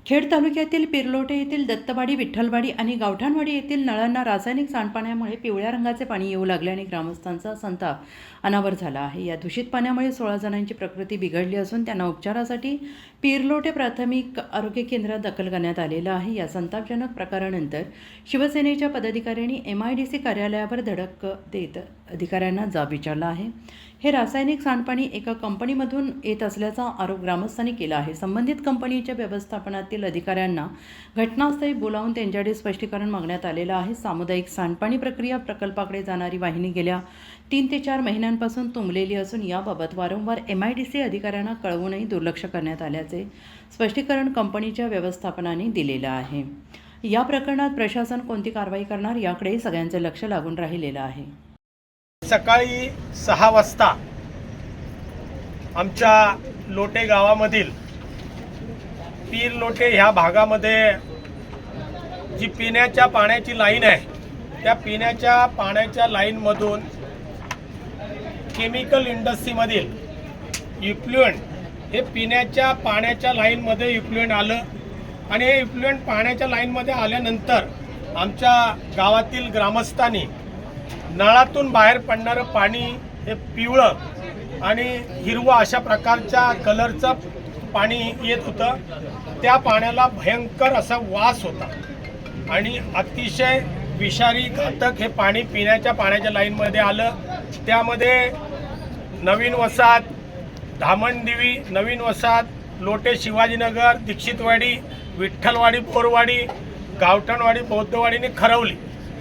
खेड तालुक्यातील पिरलोटे येथील दत्तवाडी, विठ्ठलवाडी आणि गावठाणवाडी येथील नळांना रासायनिक सांडपाण्यामुळे पिवळ्या रंगाचे पाणी येऊ लागल्याने ग्रामस्थांचा संताप अनावर झाला आहे। या दूषित पाण्यामुळे 16 जणांची प्रकृती बिघडली असून त्यांना उपचारासाठी पिरलोटे प्राथमिक आरोग्य केंद्रात दाखल करण्यात आलेलं आहे। या संतापजनक प्रकारानंतर शिवसेनेच्या पदाधिकाऱ्यांनी MIDC कार्यालयावर धडक देत अधिकाऱ्यांना जाब विचारला आहे। हे रासायनिक सांडपाणी एका कंपनीमधून येत असल्याचा आरोप ग्रामस्थांनी केला आहे। संबंधित कंपनीच्या व्यवस्थापनातील अधिकाऱ्यांना घटनास्थळी बोलावून त्यांच्याकडे स्पष्टीकरण मागण्यात आलेलं आहे। सामुदायिक सांडपाणी प्रक्रिया प्रकल्पाकडे जाणारी वाहिनी गेल्या 3 ते 4 महिन्यांपासून तुंबलेली असून याबाबत वारंवार MIDC अधिकाऱ्यांना कळवूनही दुर्लक्ष करण्यात आल्याचे स्पष्टीकरण कंपनीच्या व्यवस्थापनाने दिलेलं आहे। या प्रकरणात प्रशासन कोणती कारवाई करणार याकडे सगळ्यांचे लक्ष लागून राहिलेलं आहे। सकाळी 6 वाजता आमच्या लोटे गावामधील पीर लोटे ह्या भागामध्ये जी पिण्याच्या पाण्याची लाईन आहे त्या पिण्याच्या पाण्याच्या लाईनमधून केमिकल इंडस्ट्रीमधील इफ्लुएंट हे पिण्याच्या पाण्याच्या लाईनमध्ये इफ्लुएंट आलं आणि हे इफ्लुएंट पाण्याच्या लाईनमध्ये आल्यानंतर आमच्या गावातील ग्रामस्थांनी नळातून बाहेर पडणारं पाणी हे पिवळं आणि हिरवं अशा प्रकारच्या कलरचं पाणी येत होतं। त्या पाण्याला भयंकर असा वास होता आणि अतिशय विषारी घातक हे पाणी पिण्याच्या पाण्याच्या लाईनमध्ये आलं। त्यामध्ये नवीन वसाहत, धामणदिवी, नवीन वसाहत, लोटे शिवाजीनगर, दीक्षितवाडी, विठ्ठलवाडी, बोरवाडी, गावठाणवाडी, बौद्धवाडी आणि खरवली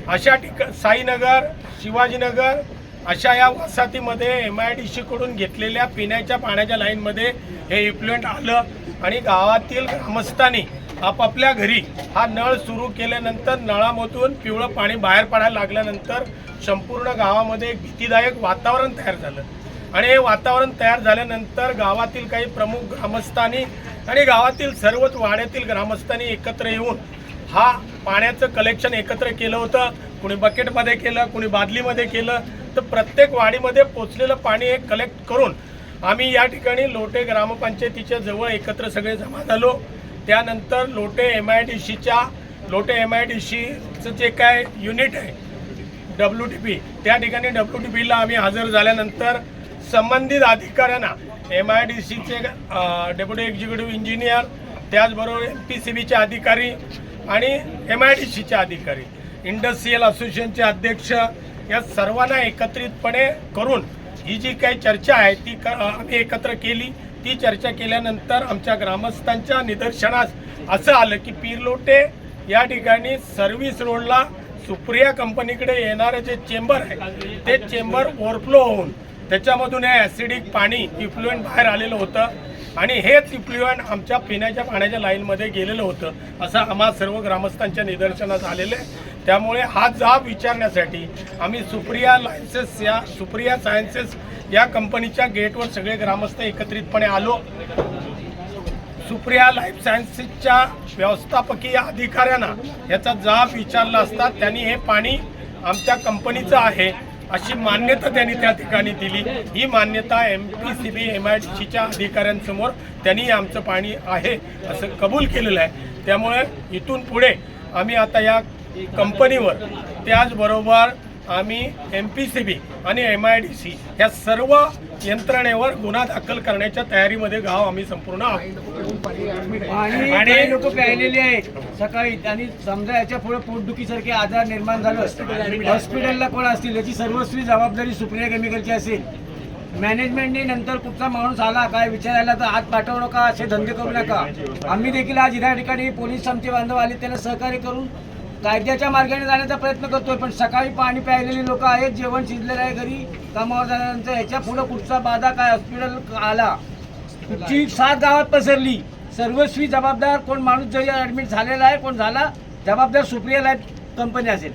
अशा साईनगर, शिवाजीनगर अशा या वसाहतीमध्ये MIDC कडून घेतलेल्या पिण्याच्या पाण्याच्या लाईनमध्ये हे इफ्लुएंट आलं आणि गावातील ग्रामस्थांनी आपापल्या घरी हा नळ सुरू केल्यानंतर नळामधून पिवळं पाणी बाहेर पडायला लागल्यानंतर संपूर्ण गावामध्ये एक भीतीदायक वातावरण तयार झालं आणि हे वातावरण तयार झाल्यानंतर गावातील काही प्रमुख ग्रामस्थांनी आणि गावातील सर्वच वाड्यातील ग्रामस्थांनी एकत्र येऊन हा पाण्याचं कलेक्शन एकत्र केलं होतं। कुणी बकेटमध्ये केलं, कुणी बादलीमध्ये केलं, तर प्रत्येक वाडीमध्ये पोचलेलं पाणी हे कलेक्ट करून आम्ही या ठिकाणी लोटे ग्रामपंचायतीच्या जवळ एकत्र सगळे जमा झालो। त्यानंतर लोटे MIDCचं जे काय युनिट आहे WTP त्या ठिकाणी WTPला आम्ही हजर झाल्यानंतर संबंधित अधिकाऱ्यांना MIDCचे डेप्युटी एक्झिक्युटिव्ह इंजिनियर, त्याचबरोबर MPCBचे अधिकारी आणि MIDCचे अधिकारी, इंडस्ट्रियल असोसिएशनचे अध्यक्ष या सर्वांना एकत्रितपणे करून ही जी काही चर्चा आहे ती आम्ही एकत्र केली। ती चर्चा केल्यानंतर आमच्या ग्रामस्थांच्या निदर्शनास असं आलं की पिरलोटे या ठिकाणी सर्व्हिस रोडला सुप्रिया कंपनीकडे येणारे जे चेंबर आहे ते चेंबर ओव्हरफ्लो होऊन त्याच्यामधून हे ॲसिडिक पाणी इफ्लुएंट बाहेर आलेलं होतं आणि हेच इफ्लुएंट आमच्या पिण्याच्या पाण्याच्या लाईनमध्ये गेलेलं होतं असं आम्हा सर्व ग्रामस्थांच्या निदर्शनास आलेलं आहे। त्यामुळे हा जाब विचारण्यासाठी आम्ही सुप्रिया सायन्सेस या कंपनीच्या गेटवर सगळे ग्रामस्थ एकत्रितपणे आलो। सुप्रिया लाईफ सायन्सेसच्या व्यवस्थापकीय अधिकाऱ्यांना याचा जाब विचारला असता त्यांनी हे पाणी आमच्या कंपनीचं आहे अशी मान्यता त्यांनी त्या ठिकाणी दिली। ही मान्यता MPCB MIDCच्या अधिकाऱ्यांसमोर त्यांनी आमचं पाणी आहे असं कबूल केलेलं आहे। त्यामुळे इथून पुढे आम्ही आता या कंपनीवर त्याचबरोबर आम्ही MPCB आणि MIDC या सर्व यंत्रणेवर गुन्हा दाखल करण्याच्या तयारीमध्ये गाव आम्ही संपूर्ण आहोत। आणि लोक प्यायलेले आहेत सकाळी आणि समजा याच्या पुढे पोटदुखीसारखे आजार निर्माण झालं हॉस्पिटलला कोण असतील याची सर्वस्वी जबाबदारी सुप्रिया केमिकलची असेल। मॅनेजमेंटने नंतर कुठचा माणूस आला काय विचारायला तर हात पाठवू नका, असे धंदे करू नका। आम्ही देखील आज या ठिकाणी पोलीस आमचे बांधव आले त्यांना सहकार्य करून कायद्याच्या मार्गाने जाण्याचा प्रयत्न करतोय। पण सकाळी पाणी प्यायलेली लोक आहेत, जेवण शिजलेलं आहे घरी कामावर जाण्यानंतर याच्या पुढे कुठचा बाधा काय हॉस्पिटल आला कुठची 7 गावात पसरली सर्वस्वी जबाबदार कोण माणूस जरी ॲडमिट झालेला आहे कोण झाला जबाबदार सुप्रिया लाईफ कंपनी असेल।